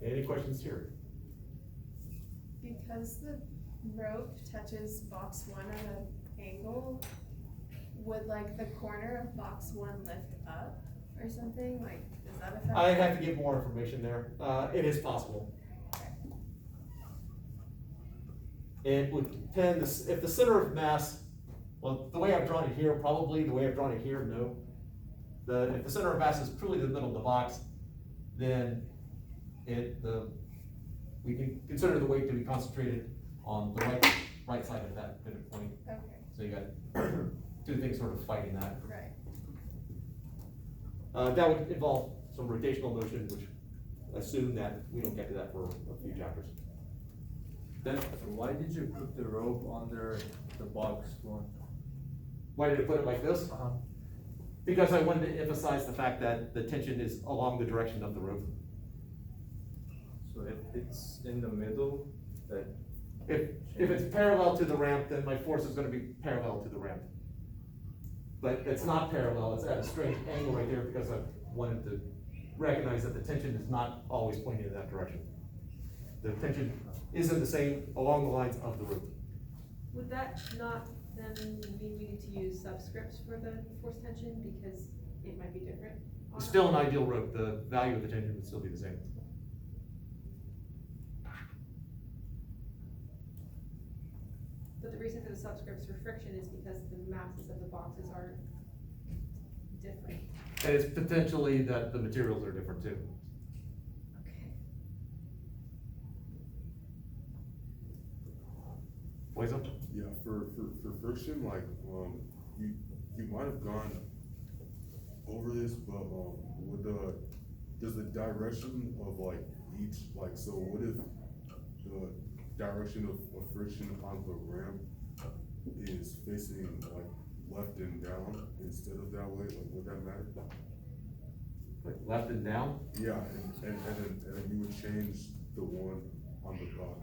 Any questions here? Because the rope touches box 1 at an angle, would like the corner of box 1 lift up or something? Like, does that affect? I have to give more information there. It is possible. It would depend, if the center of mass, well, the way I've drawn it here, probably, the way I've drawn it here, no. If the center of mass is truly the middle of the box, then we can consider the weight to be concentrated on the right side of that pivot point. Okay, So you got two things sort of fighting that. right. That would involve some rotational motion, which assume that we don't get to that for a few chapters. Then, Why did you put the rope under the box 1? why did I put it like this? Because I wanted to emphasize the fact that the tension is along the direction of the rope. So if it's in the middle, that. If it's parallel to the ramp, then my force is gonna be parallel to the ramp. But it's not parallel, it's at a strange angle right there because I wanted to recognize that the tension is not always pointing in that direction. The tension isn't the same along the lines of the rope. Would that not then mean we need to use subscripts for the force tension because it might be different? It's still an ideal rope, the value of the tension would still be the same. But the reason for the subscripts for friction is because the masses of the boxes are different. And it's potentially that the materials are different too. Okay. Poison? Yeah, for friction, like, you might have gone over this, but, does the direction of like each, like, so what if the direction of friction on the ramp is facing like left and down instead of that way, like, would that matter? Like left and down? Yeah, and then you would change the one on the box.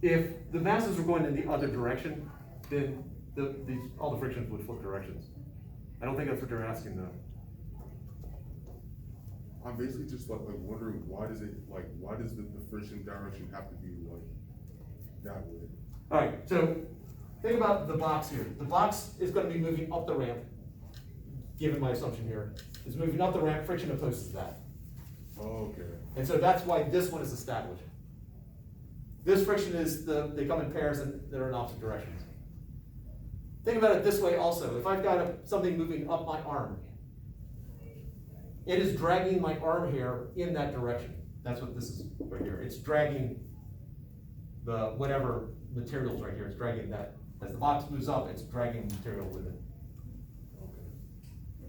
If the masses were going in the other direction, then all the frictions would flip directions. I don't think that's what they're asking though. I'm basically just like wondering why does the friction direction have to be like that way? Alright, so think about the box here. The box is gonna be moving up the ramp, given my assumption here. It's moving up the ramp, friction opposes that. Oh, okay. And so that's why this one is established. This friction is they come in pairs and they're in opposite directions. Think about it this way also. If I've got something moving up my arm, it is dragging my arm hair in that direction. That's what this is right here. It's dragging the whatever materials right here. It's dragging that. As the box moves up, it's dragging the material with it.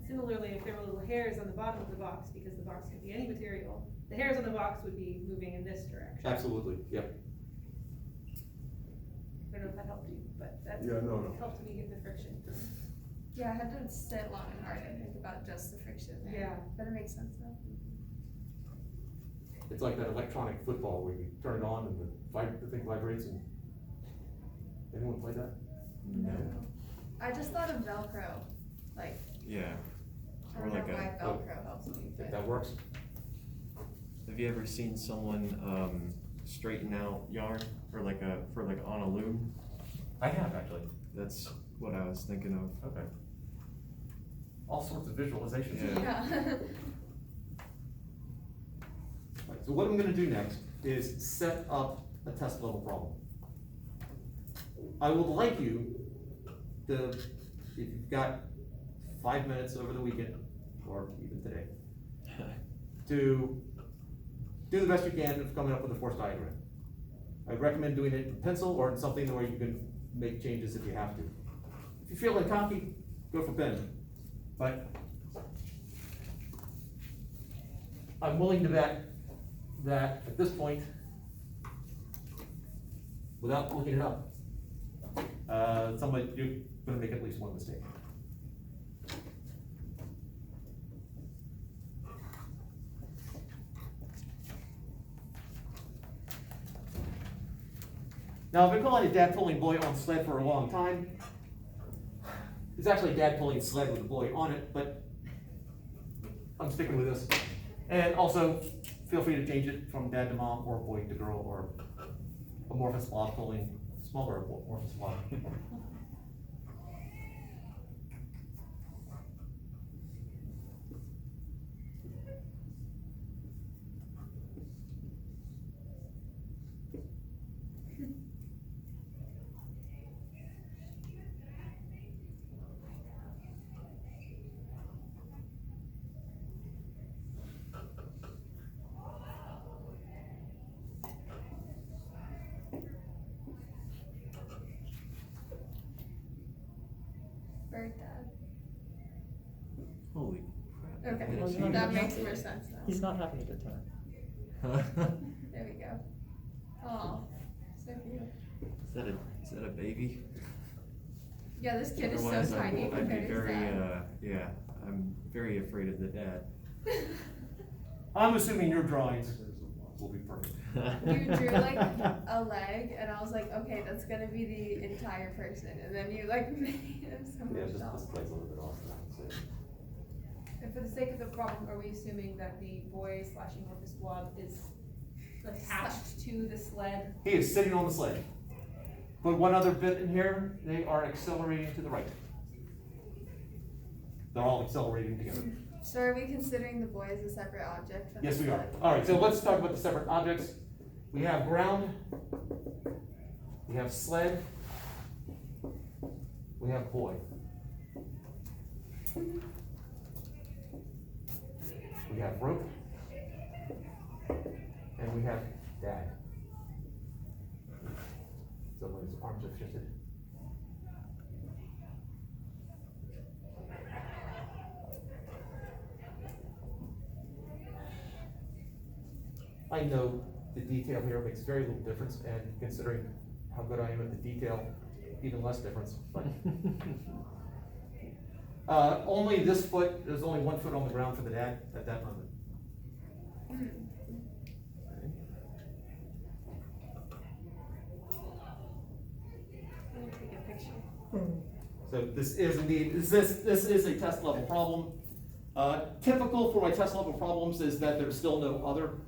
Similarly, if there were little hairs on the bottom of the box, because the box could be any material, the hairs on the box would be moving in this direction. Absolutely, yep. I don't know if that helped you, but that Yeah, no. helped me get the friction. Yeah, I had to sit long and hard and think about just the friction there. Yeah. But it makes sense now. It's like that electronic football where you turn it on and the thing vibrates and, anyone play that? No. I just thought of Velcro, like, Yeah. I Or don't know like why a, Velcro helps me, If but. that works? have you ever seen someone straighten out yarn for like on a loom? I have actually. That's what I was thinking of. Okay. All sorts of visualizations. Yeah. Yeah. So what I'm gonna do next is set up a test level problem. I would like you to, if you've got 5 minutes over the weekend, or even today, to do the best you can of coming up with a force diagram. I'd recommend doing it in pencil or in something where you can make changes if you have to. If you feel like copy, go for pen. But I'm willing to bet that at this point, without looking it up, you're gonna make at least one mistake. Now, I've been calling it dad pulling boy on sled for a long time. It's actually dad pulling sled with a boy on it, but I'm sticking with this. And also, feel free to change it from dad to mom, or boy to girl, or amorphous blob pulling smaller amorphous blob. Bird dad. Holy crap. Okay, Minutes. Well, that makes more sense now. He's not having a good time. There we go. Oh, so cute. Is that a baby? Yeah, this kid is so Otherwise, tiny I'd be compared to his very, dad. yeah, I'm very afraid of the dad. I'm assuming your drawings will be perfect. You drew like a leg, and I was like, okay, that's gonna be the entire person, and then you like made him so Yeah, much this taller. plays a little bit off now, so. And for the sake of the problem, are we assuming that the boy slash amorphous blob is attached to the sled? He is sitting on the sled. Put one other bit in here, they are accelerating to the right. They're all accelerating together. So are we considering the boy as a separate object? from Yes, the we are. sled? All right, so let's talk about the separate objects. We have ground. We have sled. We have boy. We have rope. And we have dad. Someone's arms have shifted. I know the detail here makes very little difference, and considering how good I am at the detail, even less difference, but. Only this foot, there's only 1 foot on the ground for the dad at that moment. I'm gonna take a picture. So this is indeed, this is a test level problem. Typical for my test level problems is that there's still no other.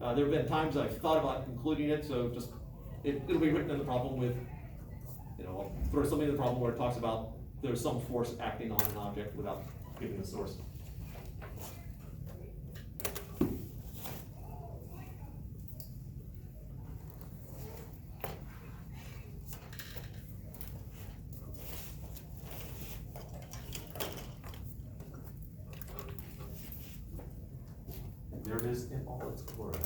There have been times I've thought about including it, so just, it'll be written in the problem with, I'll throw something in the problem where it talks about there's some force acting on an object without giving the source. There it is in all its glory.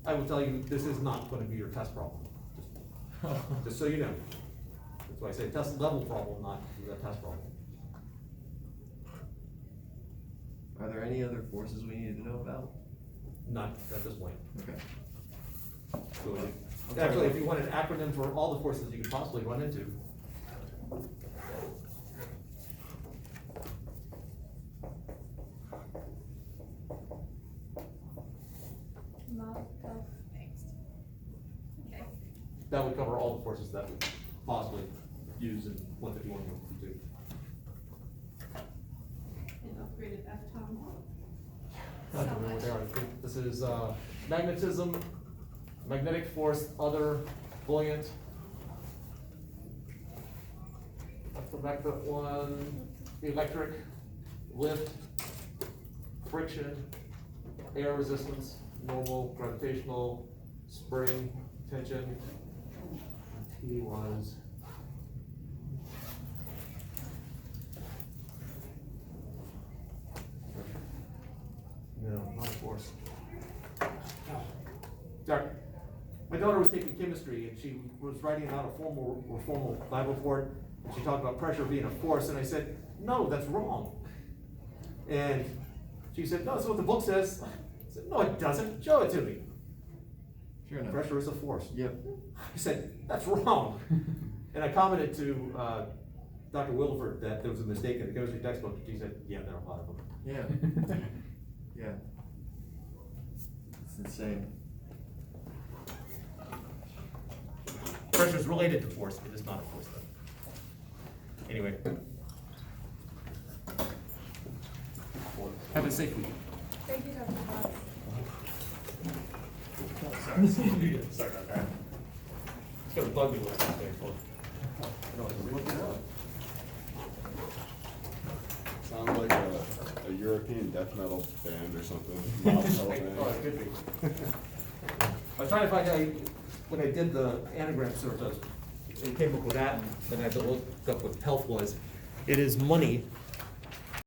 I will tell you, this is not going to be your test problem, just so you know. That's why I say test level problem, not the test problem. Are there any other forces we need to know about? Not at this point. Okay. So, actually, if you want an acronym for all the forces you could possibly run into. Mob of angst. Okay. That would cover all the forces that we possibly use in 151.2. An upgraded F-Tom. I don't know what they are. I think this is magnetism, magnetic force, other, buoyant. Let's go back to that one. Electric, lift, friction, air resistance, normal, gravitational, spring, tension. T was. No, not force. Sorry. My daughter was taking chemistry and she was writing out a formal lab report, and she talked about pressure being a force, and I said, no, that's wrong. And she said, no, that's what the book says. I said, no, it doesn't. Show it to me. Sure enough. Pressure is a force. Yep. I said, that's wrong. And I commented to Dr. Williford that there was a mistake in the chemistry textbook. She said, yeah, there are a lot of them. Yeah. Yeah. It's insane. Pressure is related to force, it is not a force though. Anyway. Have a safe week. Thank you, Dr. Fox. Sorry about that. It's gonna bug me when I say phone. Sounds like a European death metal band or something. Loud metal band. Oh, it could be. I was trying to find out, when I did the anagram search, it came up with that, and then I had to look up what health was. It is money